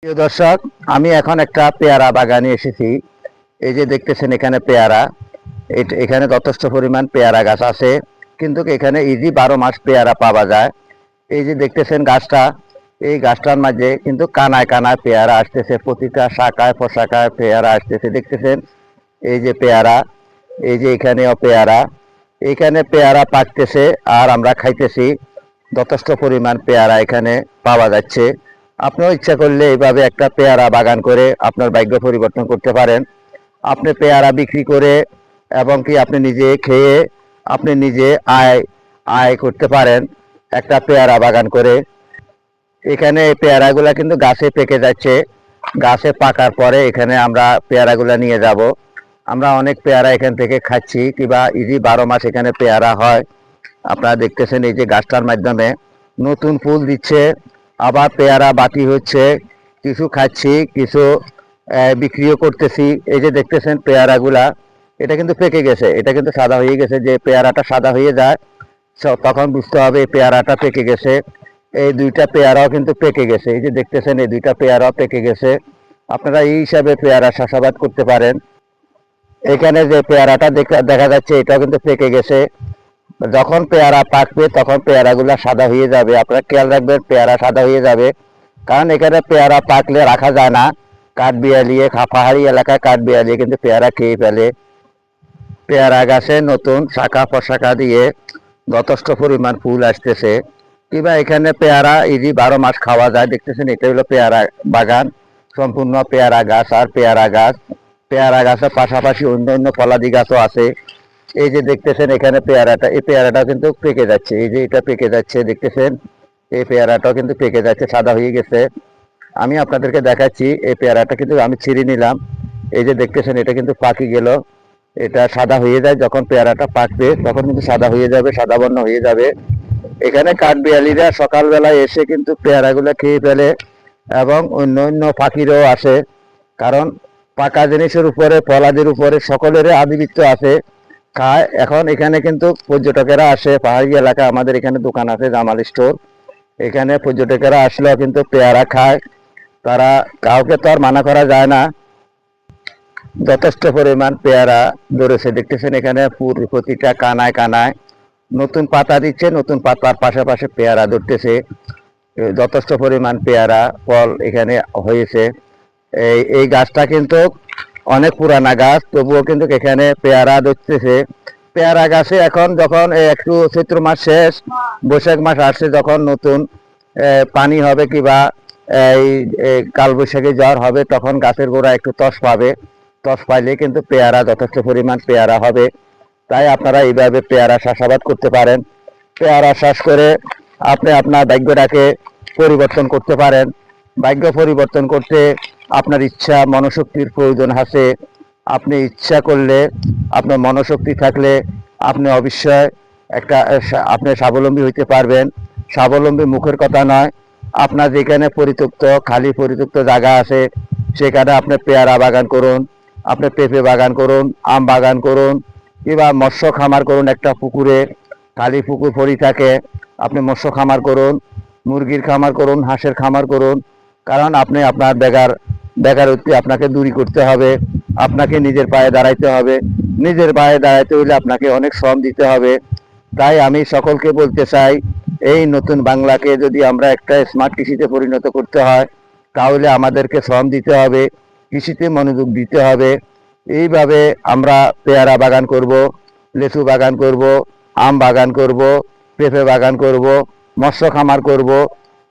প্রিয় দর্শক, আমি এখন একটা পেয়ারা বাগানে এসেছি। এই যে দেখতেছেন এখানে পেয়ারা, এখানে যথেষ্ট পরিমাণ পেয়ারা গাছ আছে, কিন্তু এখানে ইজি 12 মাস পেয়ারা পাওয়া যায়। এই যে দেখতেছেন গাছটা, এই গাছটার মাঝে কিন্তু কানায় কানায় পেয়ারা আসতেছে, প্রতিটা শাখায় প্রশাখায় পেয়ারা আসতেছে। দেখতেছেন এই যে পেয়ারা, এই যে এখানেও পেয়ারা, এখানে পেয়ারা পাকতেছে আর আমরা খাইতেছি। যথেষ্ট পরিমাণ পেয়ারা এখানে পাওয়া যাচ্ছে। আপনিও ইচ্ছা করলে এইভাবে একটা পেয়ারা বাগান করে আপনার ভাগ্য পরিবর্তন করতে পারেন। আপনি পেয়ারা বিক্রি করে এবং কি আপনি নিজে খেয়ে আপনি নিজে আয় আয় করতে পারেন একটা পেয়ারা বাগান করে। এখানে এই পেয়ারাগুলা কিন্তু গাছে পেকে যাচ্ছে। গাছে পাকার পরে এখানে আমরা পেয়ারাগুলা নিয়ে যাব। আমরা অনেক পেয়ারা এখান থেকে খাচ্ছি, কিংবা ইজি 12 মাস এখানে পেয়ারা হয়। আপনারা দেখতেছেন এই যে গাছটার মাধ্যমে নতুন ফুল দিচ্ছে, আবার পেয়ারা বাতি হচ্ছে, কিছু খাচ্ছি, কিছু বিক্রিও করতেছি। এই যে দেখতেছেন পেয়ারাগুলা, এটা কিন্তু পেকে গেছে, এটা কিন্তু সাদা হয়ে গেছে। যে পেয়ারাটা সাদা হয়ে যায় তখন বুঝতে হবে এই পেয়ারাটা পেকে গেছে। এই দুইটা পেয়ারাও কিন্তু পেকে গেছে, এই যে দেখতেছেন এই দুইটা পেয়ারাও পেকে গেছে। আপনারা এই হিসাবে পেয়ারা চাষাবাদ করতে পারেন। এখানে যে পেয়ারাটা দেখা যাচ্ছে এটাও কিন্তু পেকে গেছে। যখন পেয়ারা পাকবে তখন পেয়ারাগুলো সাদা হয়ে যাবে। আপনারা খেয়াল রাখবেন, পেয়ারা সাদা হয়ে যাবে, কারণ এখানে পেয়ারা পাকলে রাখা যায় না। কাঠবিড়ালিয়ে, পাহাড়ি এলাকায় কাঠবিড়ালিয়ে কিন্তু পেয়ারা খেয়ে ফেলে। পেয়ারা গাছে নতুন শাখা প্রশাখা দিয়ে যথেষ্ট পরিমাণ ফুল আসতেছে, কিংবা এখানে পেয়ারা ইজি 12 মাস খাওয়া যায়। দেখতেছেন এটা হলো পেয়ারা বাগান, সম্পূর্ণ পেয়ারা গাছ আর পেয়ারা গাছ। পেয়ারা গাছের পাশাপাশি অন্য অন্য ফলাদি গাছও আছে। এই যে দেখতেছেন এখানে পেয়ারাটা, এই পেয়ারাটাও কিন্তু পেকে যাচ্ছে। এই যে এটা পেকে যাচ্ছে, দেখতেছেন এই পেয়ারাটাও কিন্তু পেকে যাচ্ছে, সাদা হয়ে গেছে। আমি আপনাদেরকে দেখাচ্ছি, এই পেয়ারাটা কিন্তু আমি ছিঁড়ে নিলাম। এই যে দেখতেছেন এটা কিন্তু পাকি গেল, এটা সাদা হয়ে যায়। যখন পেয়ারাটা পাকবে তখন কিন্তু সাদা হয়ে যাবে, সাদা বর্ণ হয়ে যাবে। এখানে কাঠবিড়ালিরা সকালবেলায় এসে কিন্তু পেয়ারাগুলো খেয়ে ফেলে, এবং অন্য অন্য পাখিরও আসে। কারণ পাকা জিনিসের উপরে, ফলাদির উপরে সকলেরই আধিপত্য আছে, খায়। এখন এখানে কিন্তু পর্যটকেরা আসে, পাহাড়ি এলাকা, আমাদের এখানে দোকান আছে জামাল স্টোর, এখানে পর্যটকেরা আসলেও কিন্তু পেয়ারা খায়। তারা, কাউকে তো আর মানা করা যায় না। যথেষ্ট পরিমাণ পেয়ারা ধরেছে, দেখতেছেন এখানে প্রতিটা কানায় কানায় নতুন পাতা দিচ্ছে, নতুন পাতার পাশাপাশি পেয়ারা ধরতেছে। যথেষ্ট পরিমাণ পেয়ারা ফল এখানে হয়েছে। এই গাছটা কিন্তু অনেক পুরানা গাছ, তবুও কিন্তু এখানে পেয়ারা ধরতেছে। পেয়ারা গাছে এখন যখন একটু চৈত্র মাস শেষ, বৈশাখ মাস আসছে, যখন নতুন পানি হবে কিংবা এই কালবৈশাখী ঝড় হবে, তখন গাছের গোড়া একটু তস পাবে। তস পাইলে কিন্তু পেয়ারা যথেষ্ট পরিমাণ পেয়ারা হবে। তাই আপনারা এইভাবে পেয়ারা চাষাবাদ করতে পারেন। পেয়ারা চাষ করে আপনি আপনার ভাগ্যটাকে পরিবর্তন করতে পারেন। ভাগ্য পরিবর্তন করতে আপনার ইচ্ছা, মনোশক্তির প্রয়োজন আছে। আপনি ইচ্ছা করলে, আপনার মনোশক্তি থাকলে আপনি অবশ্যই একটা আপনি স্বাবলম্বী হইতে পারবেন। স্বাবলম্বী মুখের কথা নয়, আপনার যেখানে খালি পরিত্যক্ত জায়গা আছে সেখানে আপনি পেয়ারা বাগান করুন, আপনি পেঁপে বাগান করুন, আম বাগান করুন, কিংবা মৎস্য খামার করুন। একটা পুকুরে, খালি পুকুর পড়ি থাকে, আপনি মৎস্য খামার করুন, মুরগির খামার করুন, হাঁসের খামার করুন। কারণ আপনি আপনার বেকারত্ব আপনাকে দূরী করতে হবে, আপনাকে নিজের পায়ে দাঁড়াইতে হবে। নিজের পায়ে দাঁড়াইতে হলে আপনাকে অনেক শ্রম দিতে হবে। তাই আমি সকলকে বলতে চাই, এই নতুন বাংলাকে যদি আমরা একটা স্মার্ট কৃষিতে পরিণত করতে হয়, তাহলে আমাদেরকে শ্রম দিতে হবে, কৃষিতে মনোযোগ দিতে হবে। এইভাবে আমরা পেয়ারা বাগান করব, লেচু বাগান করব, আম বাগান করব, পেঁপে বাগান করব, মৎস্য খামার করব।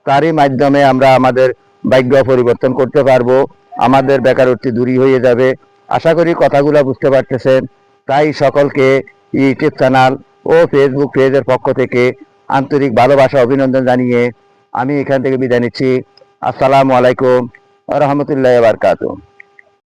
তারই মাধ্যমে আমরা আমাদের ভাগ্য পরিবর্তন করতে পারবো, আমাদের বেকারত্ব দূরী হয়ে যাবে। আশা করি কথাগুলো বুঝতে পারতেছেন। তাই সকলকে ইউটিউব চ্যানেল ও ফেসবুক পেজের পক্ষ থেকে আন্তরিক ভালোবাসা, অভিনন্দন জানিয়ে আমি এখান থেকে বিদায় নিচ্ছি। আসসালামু আলাইকুম ওয়া রাহমাতুল্লাহি ওয়া বারাকাতুহু।